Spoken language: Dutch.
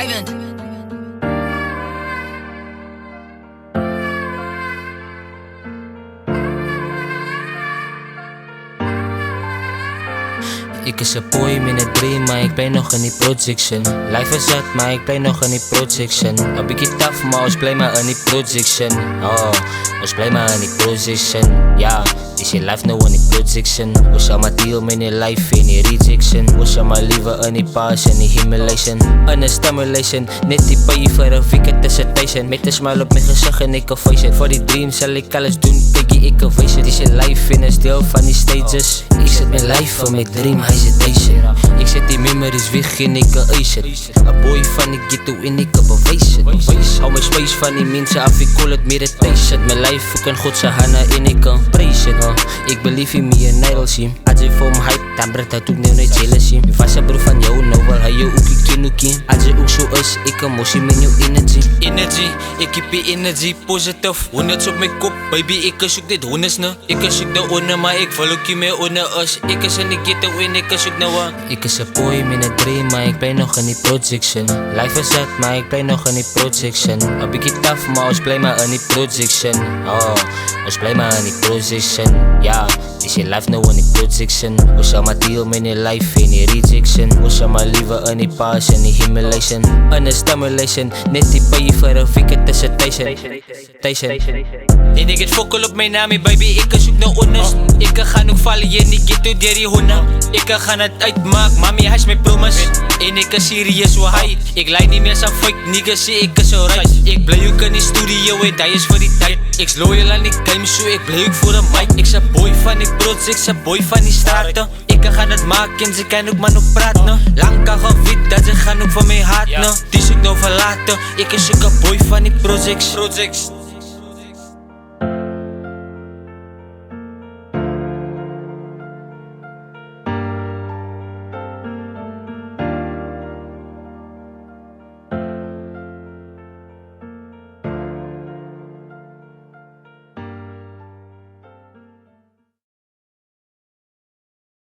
Ivan. Ik is een boy met een dream, maar ik ben nog in die projection. Life is zat, maar ik ben nog in die projection. Een beetje tough, maar ons blij maar in die projection. Oh, ons blij maar in die projection. Ja, is je life nou in die projection. We zal maar deal met je life in die rejection. We zal maar liever in die pass en die humiliation. In een stimulation, net die paie voor een weekend dissertation. Met een smile op mijn gezicht en ik een face it. Voor die dream zal ik alles doen, kijk ik een face it. Is je life in een deel van die stages. Ik zet mijn life voor mijn dream hesitation. Ik zet die memories weg en ik een ace it. Een boy van die ghetto en ik een bewijs it. Hou mijn space van die mensen af, ik call it meditation. Mijn life ook in Godse handen en ik kan praise it. Ik believe in me en idol zie. Als je voor me hype, dan brengt dat ook nooit jealousy. Ik was een broer van jou, nou wil hij je ook een ken. Als je ook zo is, ik een motie met jouw energy. Energy, ik heb je energy positief. Honderd op mijn kop, baby, ik zoek dit hondes nou. Ik zoek de onder, maar ik wil ook je meer onder us. Ik is in die ghetto en ik zoek nou aan. Ik is een boy met een dream, maar ik ben nog in die projection. Life is zat, maar ik ben nog in die projection. Een beetje tough, maar ons blij maar in die projection. Oh, ons blij maar in die projection. Ja, is je life nou in die projection. We zal maar deal met je life in die rejection. We zal maar liever in die pass en die humiliation. In een stimulation, net die paie voor een weekend dissertation. En ik het fokkel op mijn naam, baby, ik zoek naar honest. Ik ga nog vallen in die ghetto door die honda. Ik ga het uitmaken, mami, hij is mijn promise. En ik is serieus, hoe hij. Ik lijk niet meer zo'n fake niggas, ik is zo right. Ik blij ook in die studio en dat is voor die tijd. Ik is loyal aan die game, so ik blij ook voor een mic. Ik is een boy van die projects, ik is een boy van die straten. Ik ga het maken en ze kan ook maar nog praten. Lang kan gewit dat ze gaan ook van mij haat. Die zoek nou verlaten, ik is ook een boy van die projects.